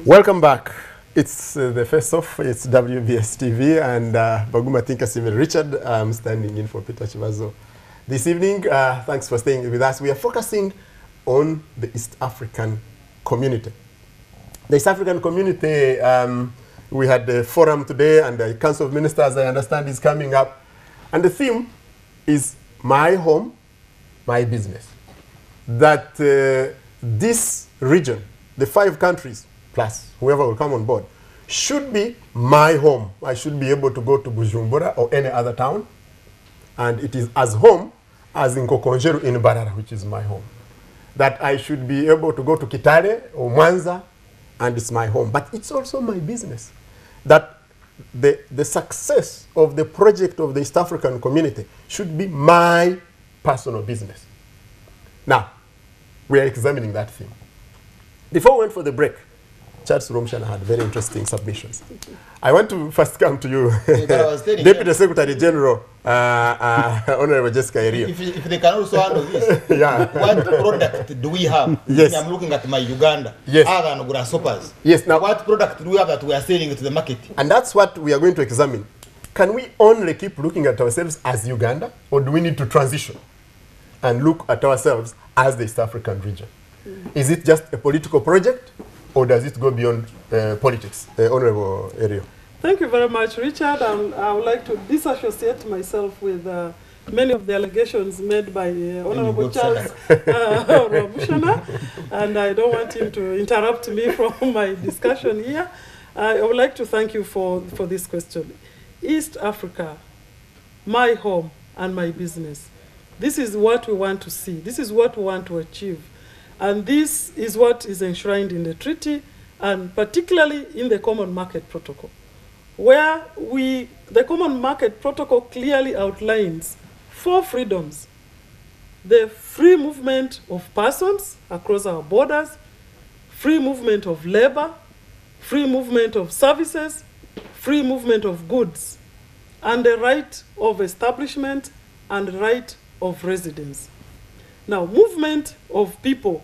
Welcome back. It's the first off, it's WBS TV, and Baguma Thinkasive Richard. I'm standing in for Peter Chivazo this evening. Thanks for staying with us. We are focusing on the East African community. The East African community, we had the forum today, and the Council of Ministers, I understand, is coming up. And the theme is my home, my business. That this region, the 5 countries, plus whoever will come on board, should be my home. I should be able to go to Bujumbura or any other town, and it is as home as in Kokonjeru in Barara, which is my home. That I should be able to go to Kitale or Mwanza, and it's my home. But it's also my business. That the success of the project of the East African community should be my personal business. Now, we are examining that theme. Before we went for the break, Charles Romshana had very interesting submissions. I want to first come to you, Deputy Secretary General, Honorable Jessica Erio. If they can also handle this, yeah. What product do we have? Yes. I'm looking at my Uganda, yes, other than grasshoppers. Yes. Now, what product do we have that we are selling to the market? And that's what we are going to examine. Can we only keep looking at ourselves as Uganda, or do we need to transition and look at ourselves as the East African region? Is it just a political project, or does it go beyond politics? Honorable Erio. Thank you very much, Richard. I would like to disassociate myself with many of the allegations made by Honorable Charles Romshana, and I don't want him to interrupt me from my discussion here. I would like to thank you for this question. East Africa, my home and my business. This is what we want to see. This is what we want to achieve. And this is what is enshrined in the treaty, and particularly in the Common Market Protocol, where the Common Market Protocol clearly outlines 4 freedoms: the free movement of persons across our borders, free movement of labor, free movement of services, free movement of goods, and the right of establishment and right of residence. Now, movement of people,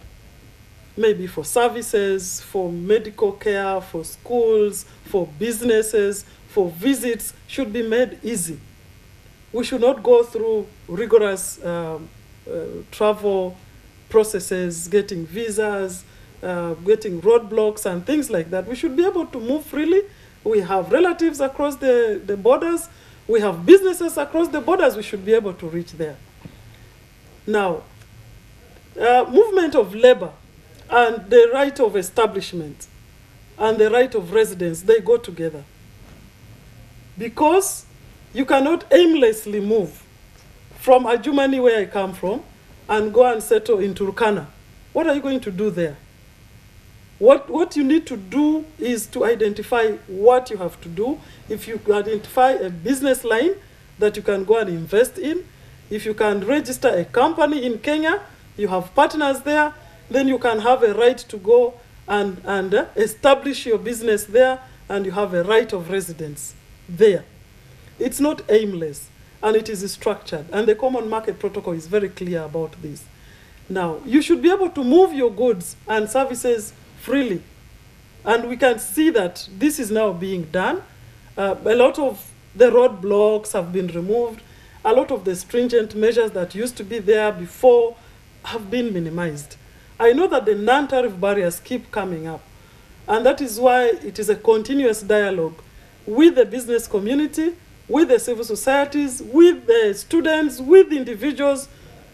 maybe for services, for medical care, for schools, for businesses, for visits, should be made easy. We should not go through rigorous travel processes, getting visas, getting roadblocks and things like that. We should be able to move freely. We have relatives across the borders. We have businesses across the borders. We should be able to reach there. Now, movement of labor and the right of establishment and the right of residence, they go together. Because you cannot aimlessly move from Adjumani, where I come from, and go and settle in Turkana. What are you going to do there? What you need to do is to identify what you have to do. If you identify a business line that you can go and invest in, if you can register a company in Kenya, you have partners there, then you can have a right to go and establish your business there, and you have a right of residence there. It's not aimless, and it is structured, and the Common Market Protocol is very clear about this. Now, you should be able to move your goods and services freely, and we can see that this is now being done. A lot of the roadblocks have been removed. A lot of the stringent measures that used to be there before have been minimized. I know that the non-tariff barriers keep coming up, and that is why it is a continuous dialogue with the business community, with the civil societies, with the students, with individuals,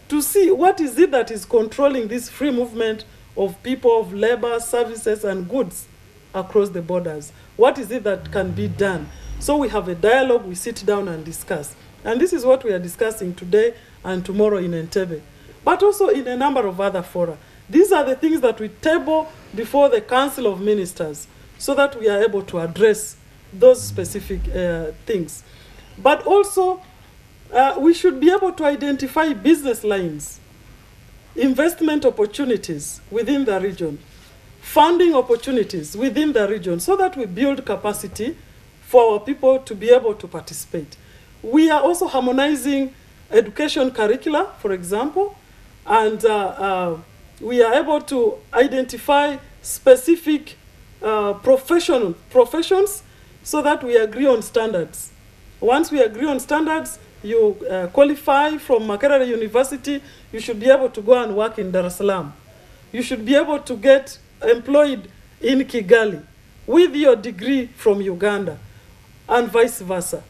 to see what is it that is controlling this free movement of people, of labor, services, and goods across the borders. What is it that can be done? So we have a dialogue, we sit down and discuss. And this is what we are discussing today and tomorrow in Entebbe, but also in a number of other fora. These are the things that we table before the Council of Ministers so that we are able to address those specific things. But also, we should be able to identify business lines, investment opportunities within the region, funding opportunities within the region, so that we build capacity for our people to be able to participate. We are also harmonizing education curricula, for example, and we are able to identify specific professions so that we agree on standards. Once we agree on standards, you qualify from Makerere University, you should be able to go and work in Dar es Salaam. You should be able to get employed in Kigali with your degree from Uganda, and vice versa.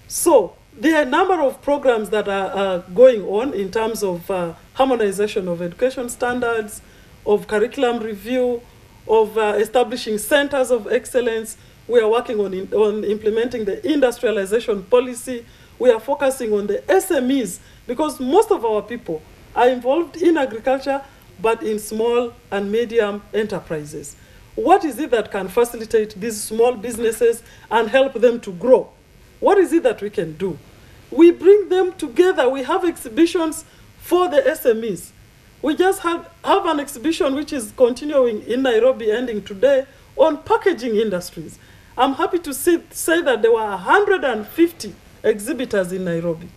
So there are a number of programs that are going on in terms of harmonization of education standards, of curriculum review, of establishing centers of excellence. We are working on implementing the industrialization policy. We are focusing on the SMEs because most of our people are involved in agriculture, but in small and medium enterprises. What is it that can facilitate these small businesses and help them to grow? What is it that we can do? We bring them together. We have exhibitions for the SMEs. We just have an exhibition which is continuing in Nairobi, ending today, on packaging industries. I'm happy to say that there were 150 exhibitors in Nairobi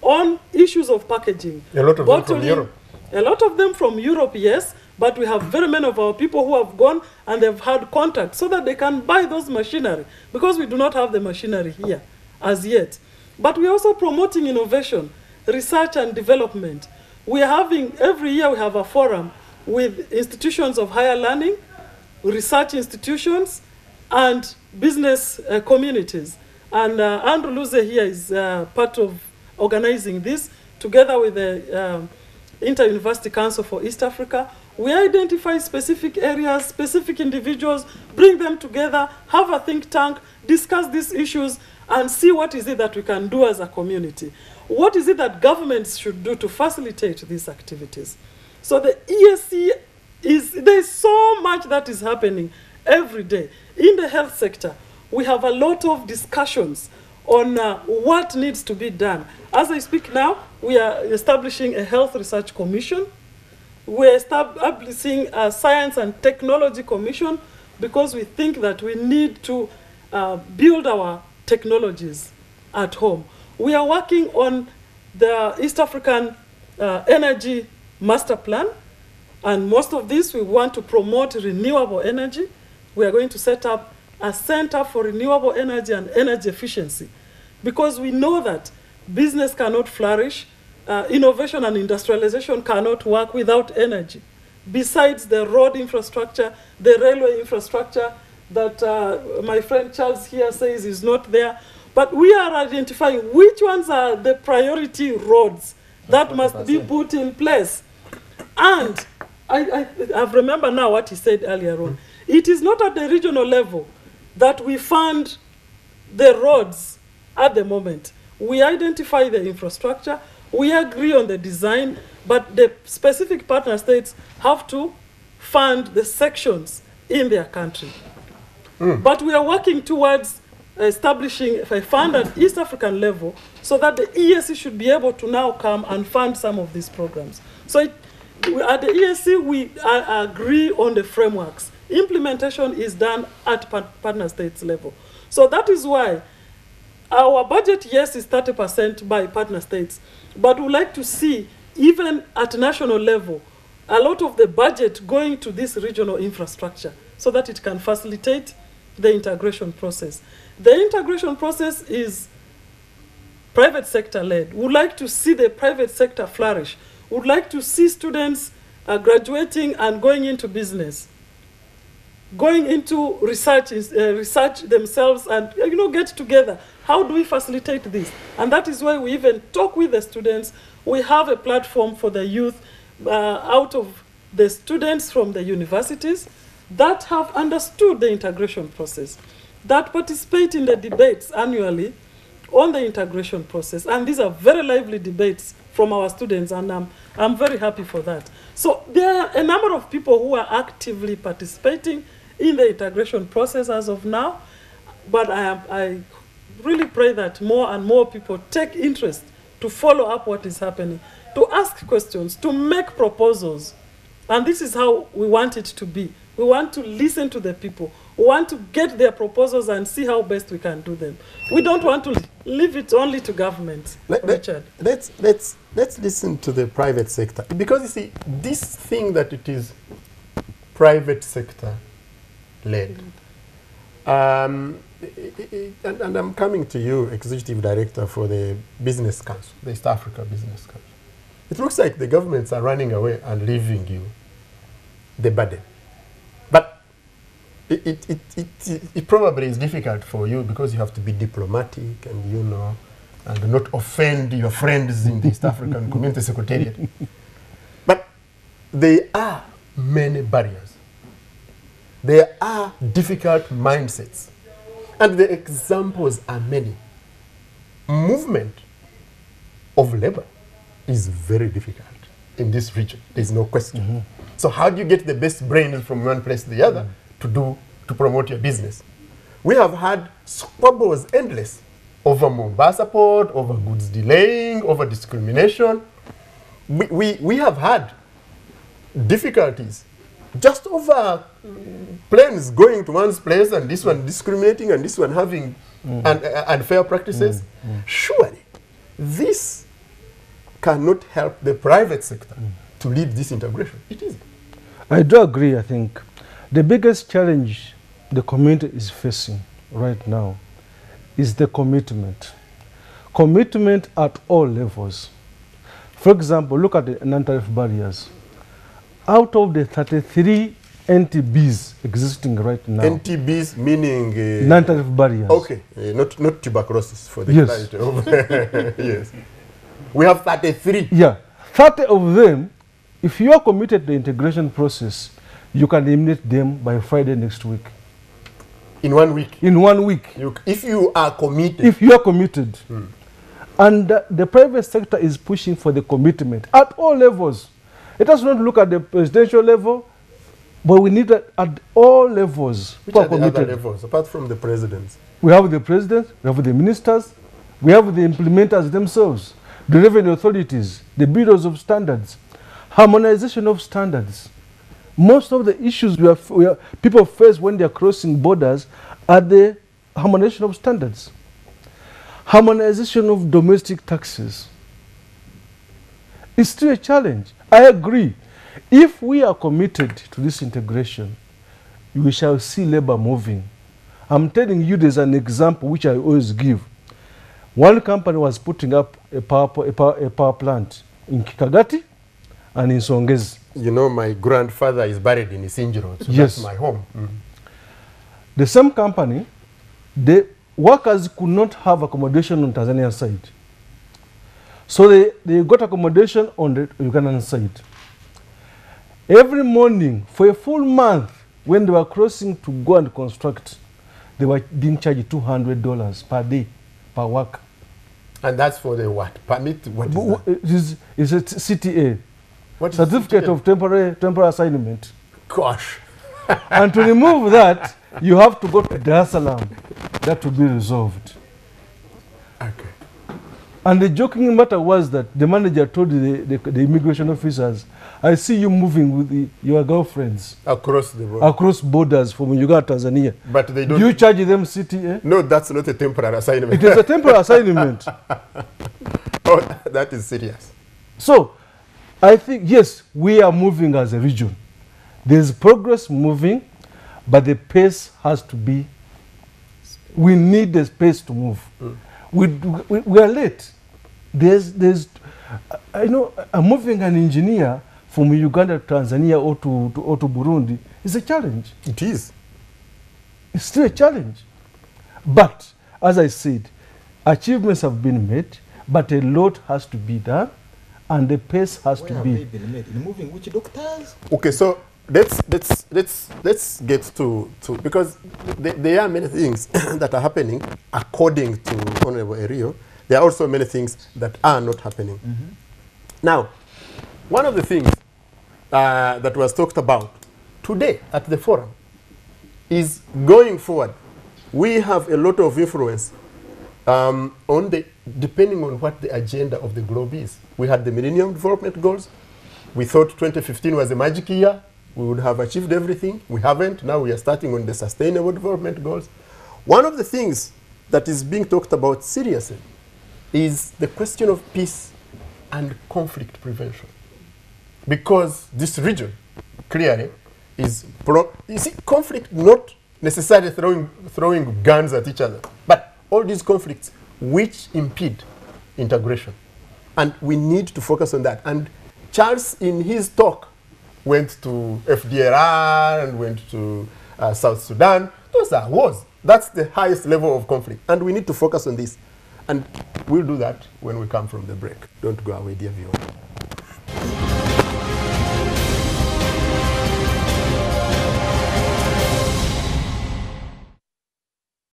on issues of packaging. A lot of them from Europe. A lot of them from Europe, yes, but we have very many of our people who have gone and they've had contact so that they can buy those machinery, because we do not have the machinery here as yet. But we're also promoting innovation, research and development. We are having, every year we have a forum with institutions of higher learning, research institutions, and business communities. And Andrew Luze here is part of organizing this, together with the Inter-University Council for East Africa. We identify specific areas, specific individuals, bring them together, have a think tank, discuss these issues, and see what is it that we can do as a community. What is it that governments should do to facilitate these activities? So the ESC there's so much that is happening every day. In the health sector, we have a lot of discussions on what needs to be done. As I speak now, we are establishing a health research commission. We're establishing a science and technology commission because we think that we need to build our technologies at home. We are working on the East African Energy Master Plan, and most of this we want to promote renewable energy. We are going to set up a center for renewable energy and energy efficiency, because we know that business cannot flourish, innovation and industrialization cannot work without energy. Besides the road infrastructure, the railway infrastructure that my friend Charles here says is not there, but we are identifying which ones are the priority roads that must be put in place. And I remember now what he said earlier on. It is not at the regional level that we fund the roads at the moment. We identify the infrastructure, we agree on the design, but the specific partner states have to fund the sections in their country. But we are working towards establishing a fund at East African level so that the ESC should be able to now come and fund some of these programs. So at the ESC, we agree on the frameworks. Implementation is done at partner states level. So that is why our budget, yes, is 30% by partner states, but we'd like to see, even at national level, a lot of the budget going to this regional infrastructure so that it can facilitate the integration process. The integration process is private sector led. We'd like to see the private sector flourish. We'd like to see students graduating and going into business, going into research themselves, and get together. How do we facilitate this? And that is why we even talk with the students. We have a platform for the youth out of the students from the universities that have understood the integration process, that participate in the debates annually on the integration process. And these are very lively debates from our students, and I'm very happy for that. So there are a number of people who are actively participating in the integration process as of now, but I really pray that more and more people take interest to follow up what is happening, to ask questions, to make proposals. And this is how we want it to be. We want to listen to the people. We want to get their proposals and see how best we can do them. We don't want to leave it only to government. Richard. Let's listen to the private sector. Because you see, this thing that it is private sector led. And I'm coming to you, Executive Director for the Business Council, the East Africa Business Council. It looks like the governments are running away and leaving you the burden. But it probably is difficult for you because you have to be diplomatic and, you know, and not offend your friends in the East African Community Secretariat. But there are many barriers. There are difficult mindsets. And the examples are many. Movement of labor is very difficult in this region. There's no question. So how do you get the best brains from one place to the other to promote your business? We have had squabbles endless over Mombasa Port, over goods delaying, over discrimination. We have had difficulties just over planes going to one's place and this one discriminating and this one having unfair practices. Surely, this cannot help the private sector to lead this integration. It is. I do agree. I think the biggest challenge the community is facing right now is the commitment. Commitment at all levels. For example, look at the non-tariff barriers. Out of the 33 NTBs existing right now. NTBs meaning? Non-tariff barriers. Okay, not tuberculosis for the Yes. clarity. Yes. We have 33. Yeah, 30 of them, if you are committed to the integration process, you can eliminate them by Friday next week. In 1 week? In 1 week. If you are committed. If you are committed. And the private sector is pushing for the commitment at all levels. It does not look at the presidential level, but we need it at all levels. Which are the other levels, apart from the presidents? We have the president, we have the ministers, we have the implementers themselves, the revenue authorities, the bureaus of standards, harmonization of standards. Most of the issues people face when they are crossing borders are the harmonization of standards, harmonization of domestic taxes. It's still a challenge. I agree. If we are committed to this integration, we shall see labor moving. I'm telling you, there's an example which I always give. One company was putting up a power plant in Kikagati and in Songezi. You know, my grandfather is buried in Isinji Road, so Yes. that's my home. The same company, the workers could not have accommodation on Tanzanian side. So they got accommodation on the Ugandan side. Every morning, for a full month, when they were crossing to go and construct, they were being charged $200 per day, per work. And that's for the what? Permit? What is that? It's a CTA, What is Certificate CTA? of Temporary Assignment. Gosh. And to remove that, you have to go to Dar es Salaam. That will be resolved. Okay. And the joking matter was that the manager told the immigration officers, I see you moving with your girlfriends Across the board. across borders from Uganda to Tanzania. But they don't. Do you charge them CTA? No, that's not a temporary assignment. It is a temporary assignment. Oh, that is serious. So, I think, yes, we are moving as a region. There's progress moving, but the pace has to be, we need the space to move. We are late. I know, moving an engineer from Uganda to Tanzania or to Burundi is a challenge. It is. It's still a challenge. But, as I said, achievements have been made, but a lot has to be done, and the pace has Where to have be. they been made? In moving which doctors? Okay, so let's get to because there are many things that are happening according to Honorable Erio. There are also many things that are not happening. Now, one of the things that was talked about today at the forum is going forward. We have a lot of influence depending on what the agenda of the globe is. We had the Millennium Development Goals. We thought 2015 was a magic year. We would have achieved everything. We haven't. Now we are starting on the Sustainable Development Goals. One of the things that is being talked about seriously is the question of peace and conflict prevention. Because this region, clearly, is you see, conflict not necessarily throwing guns at each other, but all these conflicts which impede integration. And we need to focus on that. And Charles, in his talk, went to FDLR and went to South Sudan. Those are wars. That's the highest level of conflict. And we need to focus on this. And we'll do that when we come from the break. Don't go away, dear viewer.